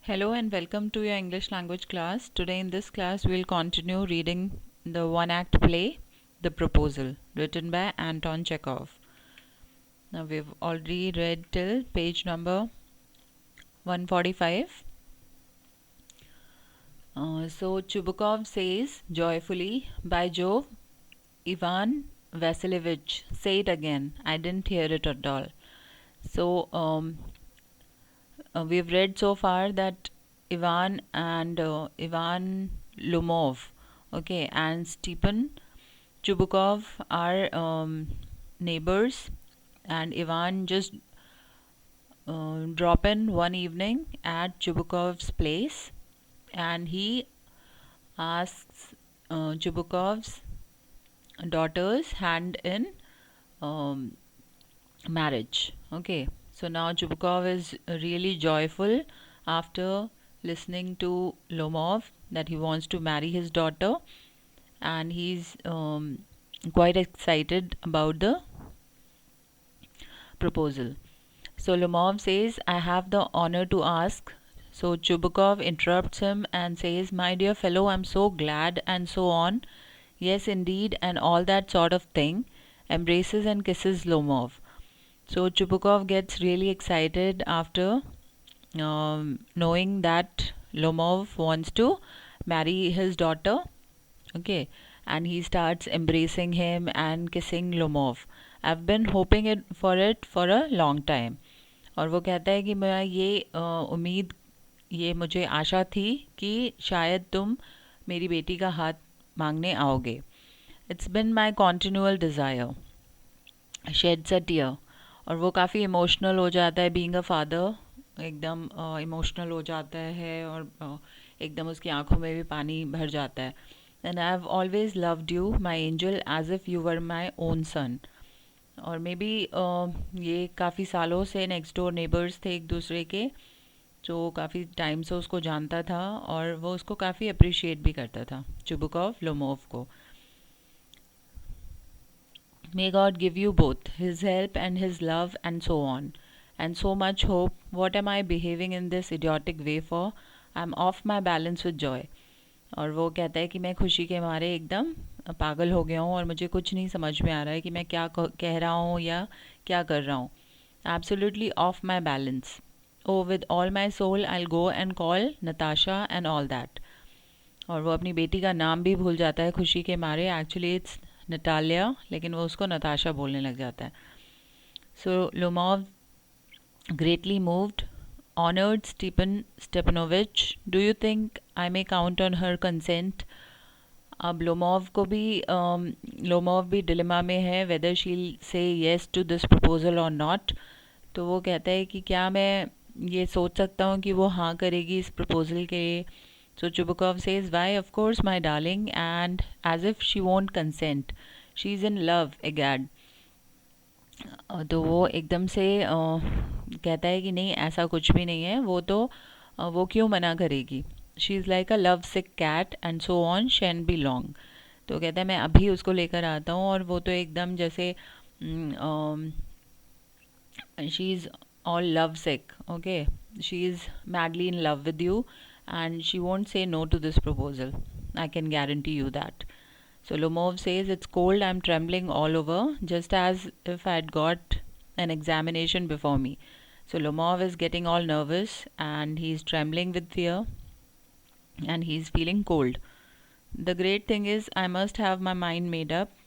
Hello and welcome to your English language class. Today in this class we'll continue reading the one-act play, The Proposal, written by Anton Chekhov. Now we've already read till page number 145. So Chubukov says joyfully, "By Jove, Ivan Vasilievich, say it again. I didn't hear it at all." So we've read so far that Ivan Lumov, okay, and Stepan Chubukov are neighbors, and Ivan just drop in one evening at Chubukov's place, and he asks Chubukov's daughter's hand in um, marriage. Okay, so now Chubukov is really joyful after listening to Lomov that he wants to marry his daughter, and he's quite excited about the proposal. So Lomov says, "I have the honor to ask." So Chubukov interrupts him and says, "My dear fellow, I'm so glad," and so on. "Yes, indeed," and all that sort of thing. Embraces and kisses Lomov. So Chubukov gets really excited after knowing that Lomov wants to marry his daughter. Okay, and he starts embracing him and kissing Lomov. I've been hoping for it for a long time. और वो कहता है कि मैं ये उम्मीद ये मुझे आशा थी कि शायद तुम मेरी बेटी का हाथ मांगने आओगे. It's been my continual desire. Sheds a tear. और वो काफ़ी इमोशनल हो जाता है बीइंग अ फादर. एकदम इमोशनल हो जाता है और एकदम उसकी आंखों में भी पानी भर जाता है. And I have always loved you my angel as if you were my own son. और मे बी ये काफ़ी सालों से नेक्स्ट डोर नेबर्स थे एक दूसरे के, जो काफ़ी टाइम से उसको जानता था और वो उसको काफ़ी अप्रिशिएट भी करता था, चुबुकॉव लोमोव को. May God give you both His help and His love and so on. And so much hope. What am I behaving in this idiotic way for? I'm off my balance with joy. और वो कहता है कि मैं खुशी के मारे एकदम पागल हो गया हूँ और मुझे कुछ नहीं समझ में आ रहा है कि मैं क्या कह रहा हूँ या क्या कर रहा हूँ. Absolutely off my balance. Oh, with all my soul I'll go and call Natasha and all that. और वो अपनी बेटी का नाम भी भूल जाता है खुशी के मारे. एक्चुअली इट्स नटालिया, लेकिन वो उसको नताशा बोलने लग जाता है. So Lomov greatly moved honoured Stepanovich. Do you think I may count on her consent. अब लोमोव भी डिलेमा में है whether she'll say yes to this proposal और नॉट. तो वो कहता है कि क्या मैं ये सोच सकता हूँ कि वो हाँ करेगी इस प्रपोजल के. So Chubukov says, "Why, of course, my darling," and as if she won't consent. She's in love, egad. तो वो एकदम से कहता है कि नहीं, ऐसा कुछ भी नहीं है. वो क्यों मना करेगी. She is like a love sick cat and so on shan't be long. तो कहता है मैं अभी उसको लेकर आता हूँ, और वो तो एकदम जैसे she is all love sick. Okay, she is madly in love with you and she won't say no to this proposal. I can guarantee you that. So Lomov says, "It's cold, I'm trembling all over, just as if I'd got an examination before me." So Lomov is getting all nervous and he's trembling with fear and he's feeling cold. The great thing is, I must have my mind made up.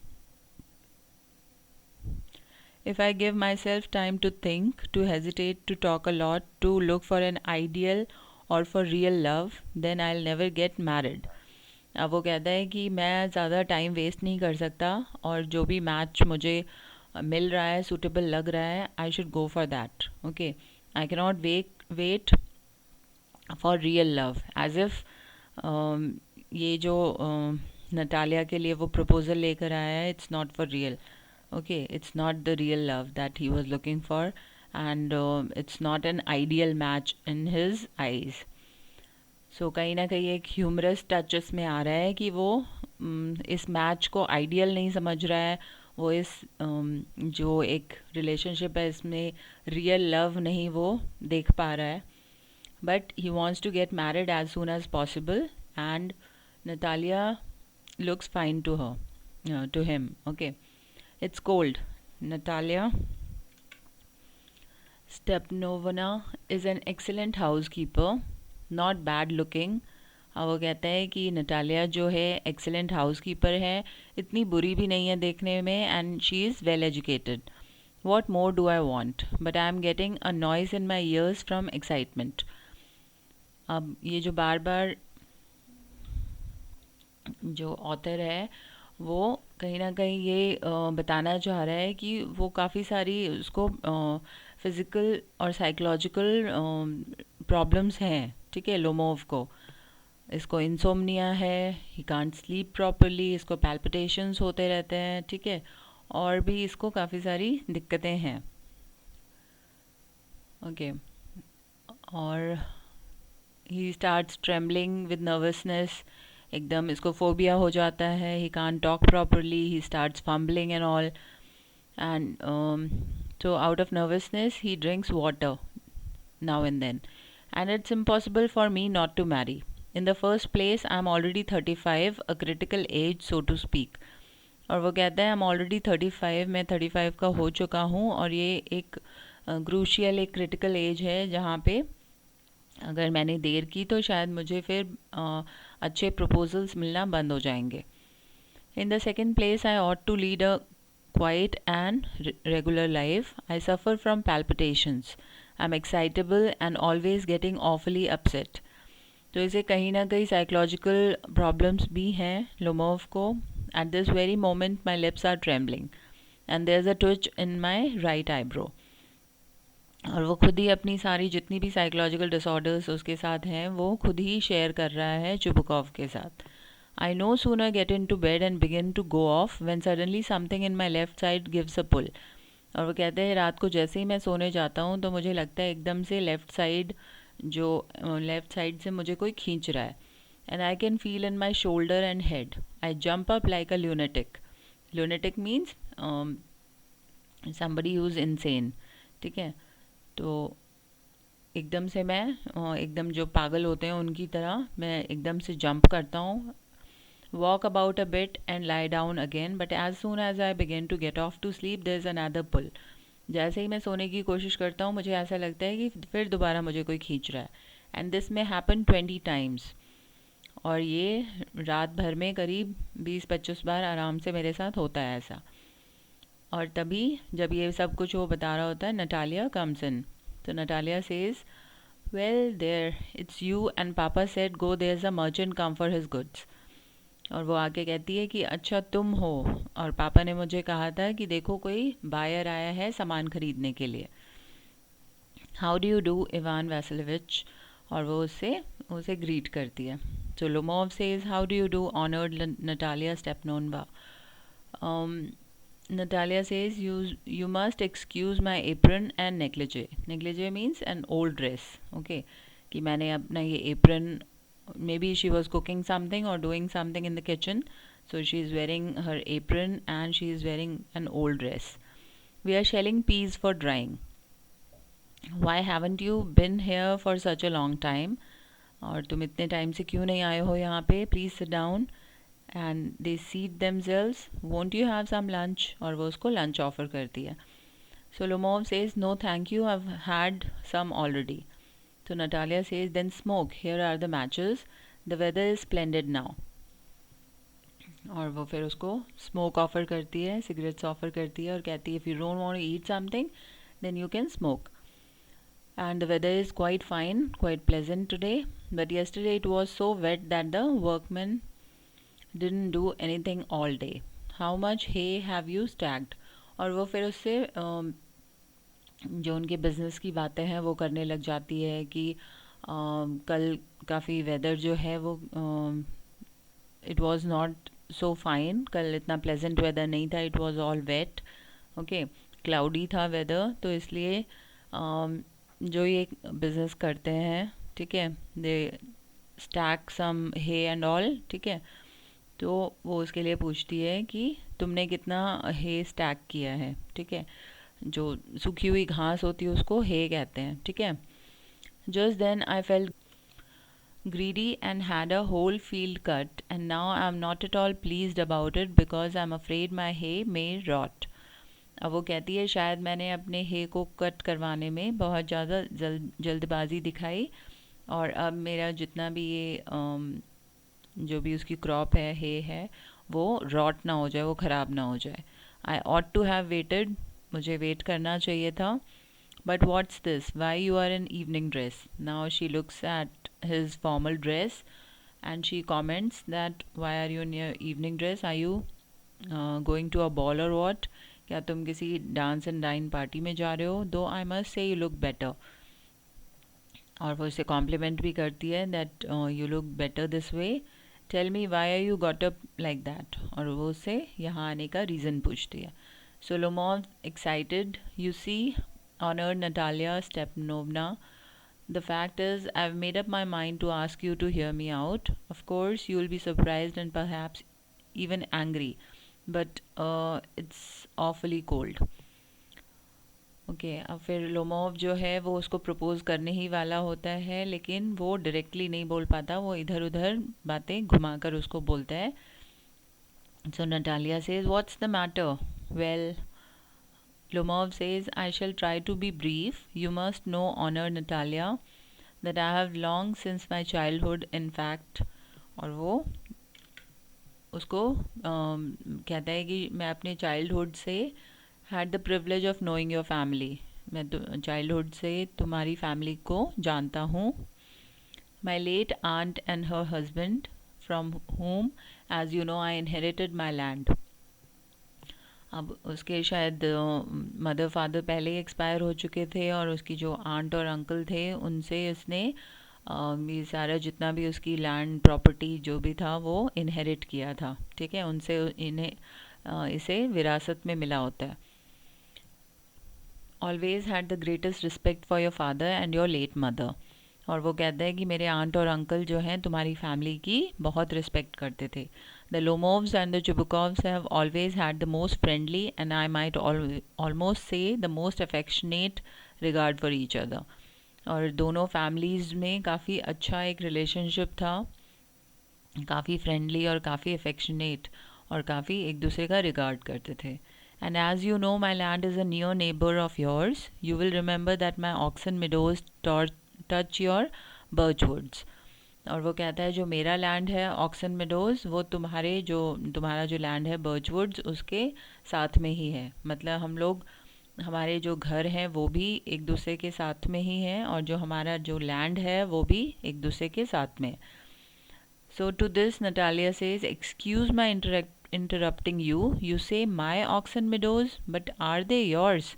If I give myself time to think, to hesitate, to talk a lot, to look for an ideal और for real love, then I will never get married. अब वो कहता है कि मैं ज़्यादा time waste नहीं कर सकता, और जो भी मैच मुझे मिल रहा है, सूटेबल लग रहा है, I should go for that. Okay, I can not wait for real love. As if ये जो नटालिया के लिए वो प्रपोजल लेकर आया है, it's not for real. Okay, it's not the real love that he was looking for, and it's not an ideal match in his eyes. So कहीं ना कहीं एक ह्यूमरस टच इसमें आ रहा है कि वो इस मैच को आइडियल नहीं समझ रहा है. वो इस जो एक रिलेशनशिप है इसमें रियल लव नहीं वो देख पा रहा है. but he wants to get married as soon as possible, and Natalia looks fine to her, to him. Okay, it's cold. Natalia Stepanovna is an excellent housekeeper, not bad looking. वो कहता है कि नटालिया जो है excellent housekeeper है, इतनी बुरी भी नहीं है देखने में, and she is well educated. What more do I want, but I am getting a noise in my years from excitement. अब ये जो बार बार जो ऑथर है वो कहीं ना कहीं ये बताना चाह रहा है कि वो काफ़ी सारी उसको फिज़िकल और साइकोलॉजिकल प्रॉब्लम्स हैं. ठीक है, लोमोव को, इसको इंसोमनिया है, ही कांट स्लीप प्रॉपरली, इसको पैल्पिटेशंस होते रहते हैं. ठीक है, और भी इसको काफ़ी सारी दिक्कतें हैं. ओके, और he starts trembling with nervousness, एकदम इसको फोबिया हो जाता है. He can't talk properly, he starts fumbling and all, and so out of nervousness he drinks water now and then, and it's impossible for me not to marry. In the first place I'm already 35, a critical age so to speak. और वो कहता है I'm already 35, मैं 35 का हो चुका हूँ, और ये एक क्रूशियल एक क्रिटिकल एज है जहाँ पे अगर मैंने देर की तो शायद मुझे फिर अच्छे प्रपोजल्स मिलना बंद हो जाएंगे. In the second place I ought to lead a quiet and regular life. I suffer from palpitations. I'm excitable and always getting awfully upset. तो इसे कहीं ना कहीं साइकोलॉजिकल प्रॉब्लम्स भी हैं लोमोव को. At this very moment my lips are trembling and there is a twitch in my right eyebrow. और वो खुद ही अपनी सारी जितनी भी साइकोलॉजिकल डिसऑर्डर्स उसके साथ हैं वो खुद ही शेयर कर रहा है चुबुकॉव के साथ. I no sooner get into bed and begin to go off when suddenly something in my left side gives a pull. और वो कहते हैं रात को जैसे ही मैं सोने जाता हूँ तो मुझे लगता है एकदम से लेफ़्ट साइड से मुझे कोई खींच रहा है. And I can feel in my shoulder and head. I jump up like a lunatic. Lunatic means somebody who is insane. ठीक है, तो एकदम से मैं एकदम जो पागल होते हैं उनकी तरह मैं एकदम से जंप करता हूँ. Walk about a bit and lie down again, but as soon as I begin to get off to sleep, there's another pull. जैसे ही मैं सोने की कोशिश करता हूँ मुझे ऐसा लगता है कि फिर दोबारा मुझे कोई खींच रहा है. एंड दिस में हैपन 20 टाइम्स. और ये रात भर में करीब 20-25 बार आराम से मेरे साथ होता है ऐसा. और तभी जब ये सब कुछ वो बता रहा होता है नटालिया कम्स इन. तो Natalia says, well there it's you and papa said go there is a merchant come for his goods. और वो आके कहती है कि अच्छा तुम हो, और पापा ने मुझे कहा था कि देखो कोई बायर आया है सामान खरीदने के लिए. How do you do Ivan Vassilyevich. और वो उसे ग्रीट करती है. So Lomov says, how do you do honoured Natalia Stepanovna. Natalia says, you must excuse my apron and negligee. Negligee means an old dress. Okay, कि मैंने अपना ये apron, maybe she was cooking something or doing something in the kitchen, so she is wearing her apron and she is wearing an old dress. We are shelling peas for drying. Why haven't you been here for such a long time. और तुम इतने time से क्यों नहीं आए हो यहाँ पे. Please sit down. And they seat themselves. Won't you have some lunch. और वो उसको लंच ऑफर करती है. So Lomov says, no thank you, I have had some already. So Natalia says, then smoke. Here are the matches. The weather is splendid now. और वो फिर उसको smoke offer करती है, सिगरेट्स ऑफ़र करती है और कहती है if you don't want to eat something then you can smoke. And the weather is quite fine, quite pleasant today. But yesterday it was so wet that the workmen didn't do anything all day. How much hay have you stacked? और वो फिर उससे जो उनके business की बातें हैं वो करने लग जाती है कि कल काफ़ी वेदर जो है वो it was not so fine. कल इतना प्लेजेंट वेदर नहीं था, it was all wet. Okay, cloudy था वेदर. तो इसलिए जो ये बिज़नेस करते हैं, ठीक है, they stack some hay and all. ठीक है, तो वो उसके लिए पूछती है कि तुमने कितना हे स्टैक किया है. ठीक है, जो सूखी हुई घास होती है उसको हे कहते हैं. ठीक है, Just then I felt greedy and had a whole field cut, and now I am not at all pleased about it because I am afraid my hay may rot. अब वो कहती है शायद मैंने अपने हे को कट करवाने में बहुत ज़्यादा जल्दबाजी दिखाई और अब मेरा जितना भी ये जो भी उसकी क्रॉप है हे है वो रॉट ना हो जाए, वो ख़राब ना हो जाए. I ought to have waited, मुझे वेट करना चाहिए था. But what's this, why you are in evening dress? Now she looks at his formal dress and she comments that why are you in your evening dress, are you going to a ball or what? क्या तुम किसी dance and dine party में जा रहे हो? Though I must say you look better. और वो उसे कॉम्प्लीमेंट भी करती है that you look better this way, tell me why are you got up like that. और वो उससे यहाँ आने का रीज़न पूछती है. So Lomov excited, you see honoured Natalia Stepanovna, the fact is, I've made up my mind to ask you to hear me out. Of course, you'll be surprised and perhaps even angry, but it's awfully cold. Okay अब फिर Lomov जो है वो उसको propose करने ही वाला होता है, लेकिन वो डायरेक्टली नहीं बोल पाता, वो इधर उधर बातें घुमाकर उसको बोलता है. So Natalia says, what's the matter? Well, Lomov says, I shall try to be brief. You must know, honored Natalia, that I have long since my childhood, in fact, और वो उसको कहता है कि मैं अपने चाइल्डहुड से had the privilege of knowing your family, मैं चाइल्डहुड से तुम्हारी फैमिली को जानता हूँ. My late aunt and her husband, from whom, as you know, I inherited my land. अब उसके शायद मदर फादर पहले ही एक्सपायर हो चुके थे और उसकी जो आंट और अंकल थे उनसे उसने ये सारा जितना भी उसकी लैंड प्रॉपर्टी जो भी था वो इनहेरिट किया था. ठीक है, उनसे इन्हें इसे विरासत में मिला होता है. Always had the greatest respect for your father and your late mother. और वो कहता है कि मेरे आंट और अंकल जो हैं तुम्हारी फैमिली की बहुत रिस्पेक्ट करते थे. The Lomovs and the Chubukovs have always had the most friendly and I might almost say the most affectionate regard for each other. और दोनों फैमिलीज़ में काफ़ी अच्छा एक रिलेशनशिप था, काफ़ी फ्रेंडली और काफ़ी अफेक्शनेट और काफ़ी एक दूसरे का रिगार्ड करते थे. And as you know, my land is a near neighbor of yours. You will remember that my oxen meadows touch your birch woods. और वो कहता है जो मेरा लैंड है ऑक्सन मेडोज़ वो तुम्हारा जो लैंड है बर्चवुड्स उसके साथ में ही है. मतलब हम लोग हमारे जो घर हैं वो भी एक दूसरे के साथ में ही हैं और जो हमारा जो लैंड है वो भी एक दूसरे के साथ में. So to this Natalia says, excuse my interrupting you, you say my oxen meadows but are they yours.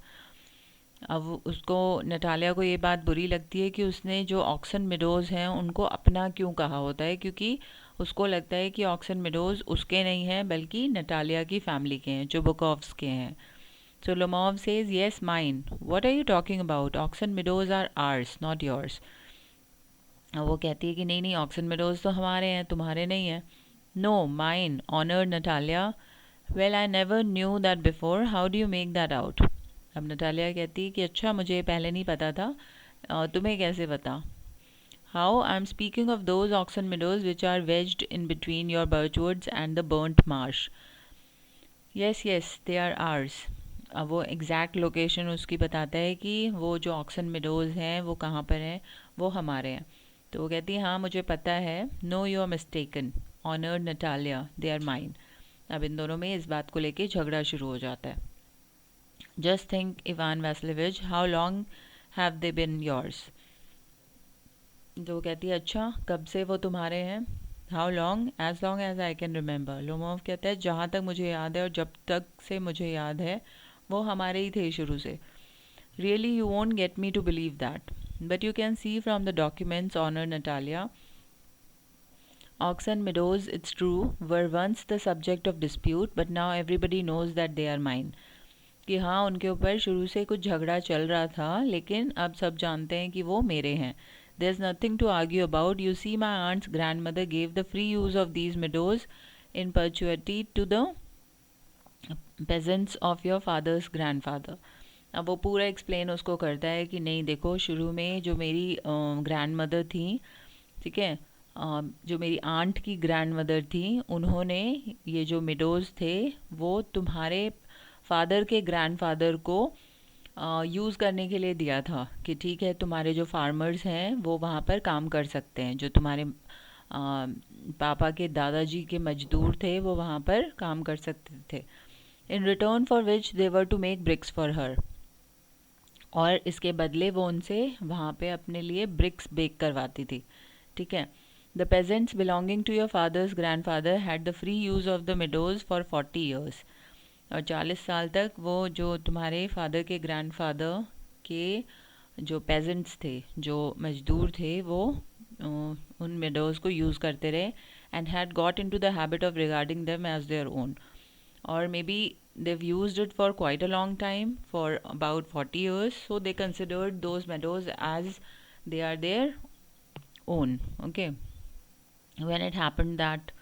अब उसको नटालिया को ये बात बुरी लगती है कि उसने जो ऑक्सन मेडोज़ हैं उनको अपना क्यों कहा होता है, क्योंकि उसको लगता है कि ऑक्सन मेडोज़ उसके नहीं हैं बल्कि नटालिया की फैमिली के हैं, चुबुकोव्स के हैं. So Lomov says, yes mine. What are you talking about? Oxen meadows are ours not yours. अब वो कहती है कि नहीं नहीं, ऑक्सन मेडोज़ तो हमारे हैं, तुम्हारे नहीं हैं. No, mine, honoured Natalia. Well, I never knew that before. How do you make that out? अब नटालिया कहती है कि अच्छा, मुझे पहले नहीं पता था, तुम्हें कैसे पता? How, I am speaking of those oxen meadows which are wedged in between your birchwoods and the burnt marsh. Yes yes, they are ours. अब वो एग्जैक्ट लोकेशन उसकी बताता है कि वो जो ऑक्सन मिडोज हैं वो कहाँ पर हैं, वो हमारे हैं. तो वो कहती है हाँ मुझे पता है. No, you are mistaken, honoured Natalia, they are mine. अब इन दोनों में इस बात को लेके झगड़ा शुरू हो जाता है. Just think, Ivan Vasilevich, how long have they been yours? जो कहती है अच्छा कब से वो तुम्हारे हैं? How long? As long as I can remember. Lomov कहता है जहाँ तक मुझे याद है और जब तक से मुझे याद है वो हमारे ही थे शुरू से. Really, you won't get me to believe that. But you can see from the documents, honored Natalia. Oxen Meadows, it's true, were once the subject of dispute, but now everybody knows that they are mine. कि हाँ उनके ऊपर शुरू से कुछ झगड़ा चल रहा था लेकिन अब सब जानते हैं कि वो मेरे हैं. There is nothing to argue about. You see my aunt's grandmother gave the free use of these meadows in perpetuity to the peasants of your father's grandfather. अब वो पूरा एक्सप्लेन उसको करता है कि नहीं देखो, शुरू में जो मेरी ग्रैंड मदर थी, ठीक है, जो मेरी आंट की ग्रैंड मदर थी, उन्होंने ये जो मिडोज़ थे वो तुम्हारे फादर के ग्रैंडफादर को यूज़ करने के लिए दिया था कि ठीक है तुम्हारे जो फार्मर्स हैं वो वहाँ पर काम कर सकते हैं, जो तुम्हारे पापा के दादाजी के मजदूर थे वो वहाँ पर काम कर सकते थे। In return for which they were to make bricks for her, और इसके बदले वो उनसे वहाँ पे अपने लिए ब्रिक्स बेक करवाती थी, ठीक है। The peasants belonging to your father's grandfather had the free use of the meadows for 40 years, और 40 साल तक वो जो तुम्हारे फादर के ग्रैंडफादर के जो पेजेंट्स थे, जो मजदूर थे, वो उन मेडोज़ को यूज़ करते रहे, and had got into the habit of regarding them as their own, or maybe they've used it for quite a long time, for about 40 years, so they considered those meadows as they are their own. Okay, when it happened that,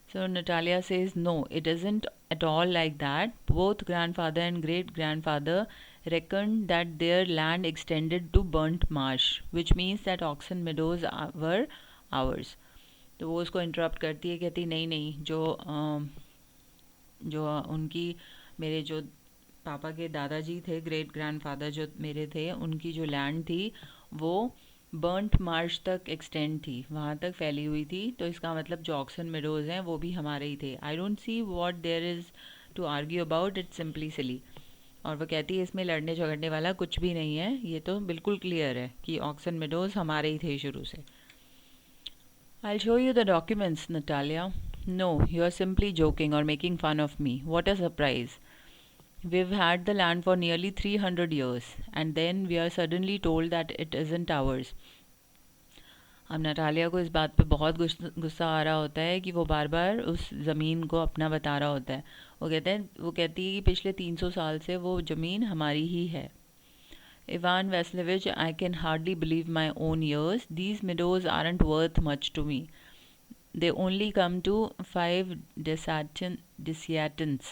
so Natalia says no, it isn't at all like that. Both grandfather and great grandfather reckoned that their land extended to burnt marsh, which means that oxen meadows were ours. तो वो उसको interrupt करती है, कहती नहीं नहीं, जो उनकी मेरे जो पापा के दादाजी थे, ग्रेट ग्रैंडफादर जो मेरे थे, उनकी जो लैंड थी वो बर्नट मार्श तक एक्सटेंड थी, वहाँ तक फैली हुई थी, तो इसका मतलब जो ऑक्सन मेडोज़ हैं वो भी हमारे ही थे। I don't see what there is to argue about, it's simply silly. और वो कहती है इसमें लड़ने झगड़ने वाला कुछ भी नहीं है, ये तो बिल्कुल क्लियर है कि ऑक्सन मेडोज़ हमारे ही थे शुरू से। I'll show you the documents, Natalia. No, you're simply joking or making fun of me. What a surprise. We've had the land for nearly 300 years, and then we are suddenly told that it isn't ours. अब Natalia को इस बात पे बहुत गुस्सा आ रहा होता है कि वो बार बार उस ज़मीन को अपना बता रहा होता है। वो कहती है कि पिछले 300 साल से वो ज़मीन हमारी ही है। Ivan Vasilevich, I can hardly believe my own ears. These meadows aren't worth much to me. They only come to 5 desiatins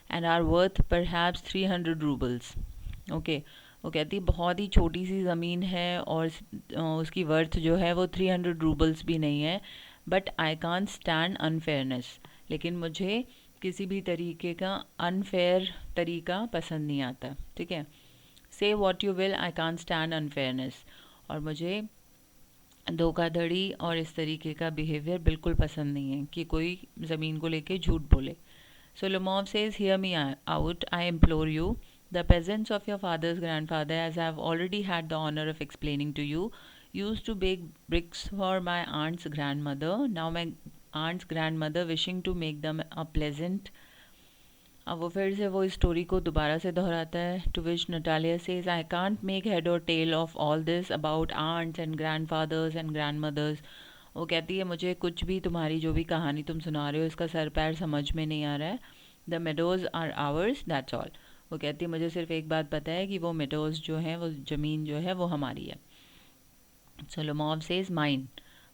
and are worth perhaps 300 rubles. Okay. वो कहती बहुत ही छोटी सी ज़मीन है और उसकी वर्थ जो है वो 300 रूबल्स भी नहीं है। But I can't stand unfairness, लेकिन मुझे किसी भी तरीके का अनफेयर तरीका पसंद नहीं आता, ठीक है। से what you will, I can't stand unfairness, और मुझे धोखाधड़ी और इस तरीके का बिहेवियर बिल्कुल पसंद नहीं है कि कोई ज़मीन को लेके झूठ बोले। सो Lomov says, hear me out, I implore you. The peasants of your father's grandfather, as I have already had the honor of explaining to you, used to bake bricks for my aunt's grandmother. Now my aunt's grandmother, wishing to make them a pleasant, अब वो फिर से वो इस story को दोबारा से दोहराता है। To which Natalia says, I can't make head or tail of all this about aunts and grandfathers and grandmothers. वो कहती है मुझे कुछ भी तुम्हारी जो भी कहानी तुम सुना रहे हो इसका सर पैर समझ में नहीं आ रहा है। The meadows are ours, that's all. वो कहती है मुझे सिर्फ एक बात पता है कि वो मेडोज़ जो हैं, वो ज़मीन जो है वो हमारी है। So Lomov says mine.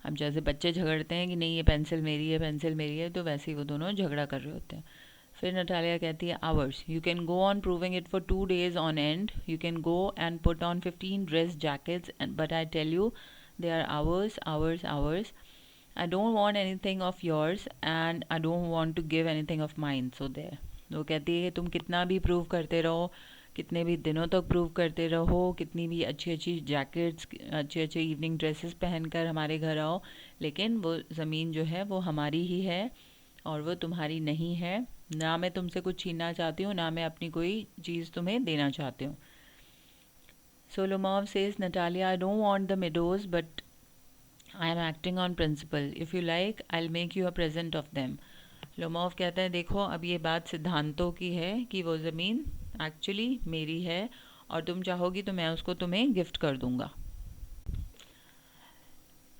अब जैसे बच्चे झगड़ते हैं कि नहीं ये पेंसिल मेरी है, पेंसिल मेरी है, तो वैसे ही वो दोनों झगड़ा कर रहे होते हैं। फिर नटालिया कहती है ours, you can go on proving it for 2 days on end, you can go and put on 15 dress jackets, but I tell you they are ours ours ours. I don't want anything of yours and I don't want to give anything of mine, so there. वो कहती है कि तुम कितना भी prove करते रहो, कितने भी दिनों तक प्रूव करते रहो, कितनी भी अच्छी अच्छी जैकेट्स, अच्छे अच्छे इवनिंग ड्रेसेस पहनकर हमारे घर आओ, लेकिन वो ज़मीन जो है वो हमारी ही है और वो तुम्हारी नहीं है। ना मैं तुमसे कुछ छीनना चाहती हूँ, ना मैं अपनी कोई चीज़ तुम्हें देना चाहती हूँ। So Lomov says, Natalia, I don't want the meadows but I am acting on principle. If you like I will make you a present of them. Lomov कहता है देखो अब ये बात सिद्धांतों की है कि वो ज़मीन एक्चुअली मेरी है और तुम चाहोगी तो मैं उसको तुम्हें गिफ्ट कर दूंगा।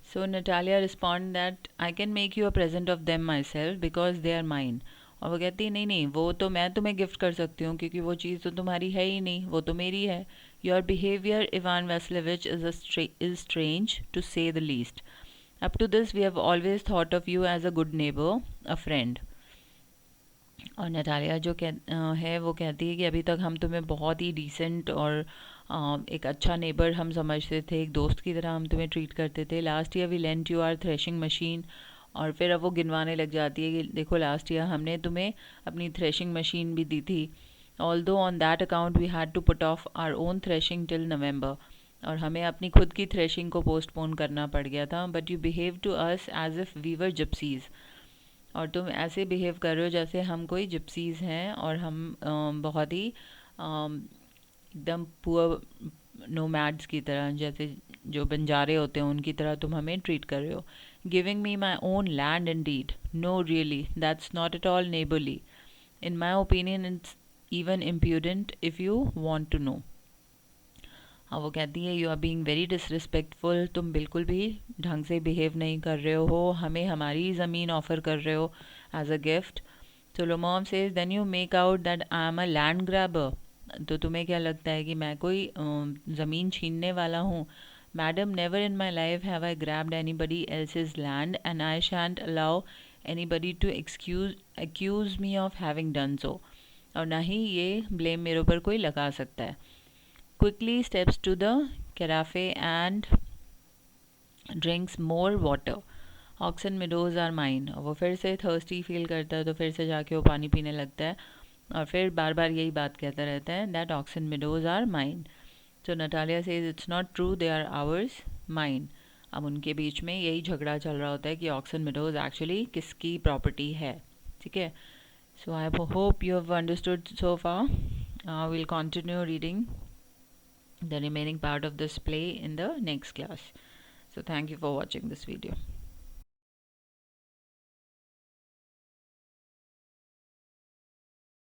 So Natalia respond that I can make you a present of them myself because they are mine. और वो कहती है नहीं नहीं, वो तो मैं तुम्हें गिफ्ट कर सकती हूँ क्योंकि वो चीज़ तो तुम्हारी है ही नहीं, वो तो मेरी है। Your behaviour Ivan Vasilevich is strange to say the least. Up to this we have always thought of you as a good neighbour, a friend. और नटालिया जो है वो कहती है कि अभी तक हम तुम्हें बहुत ही डिसेंट और एक अच्छा नेबर हम समझते थे, एक दोस्त की तरह हम तुम्हें ट्रीट करते थे। Last year we lent you our threshing machine. और फिर अब वो गिनवाने लग जाती है कि देखो लास्ट ईयर हमने तुम्हें अपनी थ्रेशिंग मशीन भी दी थी। Although on that account we had to put off our own threshing till November. और हमें अपनी खुद की थ्रेशिंग को पोस्टपोन करना पड़ गया था। But you behave to us as if we were gypsies. और तुम ऐसे बिहेव कर रहे हो जैसे हम कोई जिप्सीज़ हैं और हम बहुत ही एकदम पुअर नोमैड्स की तरह, जैसे जो बंजारे होते हैं उनकी तरह तुम हमें ट्रीट कर रहे हो। Giving me my own land indeed, no really that's not at all neighbourly. In my opinion it's even impudent if you want to know. हाँ, वो कहती है you are being very disrespectful, तुम बिल्कुल भी ढंग से बिहेव नहीं कर रहे हो, हमें हमारी ज़मीन ऑफ़र कर रहे हो एज अ गिफ्ट। तो Lomov says then you make out that I am a land grabber. तो तुम्हें क्या लगता है कि मैं कोई ज़मीन छीनने वाला हूँ? Madam, never in my life have I grabbed anybody else's land and I shan't allow anybody to accuse me of having done so. और ना ही ये ब्लेम मेरे ऊपर कोई लगा सकता है। Quickly steps to the carafe and drinks more water. Oxen meadows are mine. और वो फिर से thirsty फील करता है तो फिर से जाके वो पानी पीने लगता है और फिर बार बार यही बात कहता रहता है that oxen meadows are mine. So Natalia says it's not true, they are ours, mine. अब उनके बीच में यही झगड़ा चल रहा होता है कि ऑक्सन meadows एक्चुअली किसकी प्रॉपर्टी है। ठीक है, so I hope you have understood so far. We'll continue reading the remaining part of this play in the next class. So thank you for watching this video.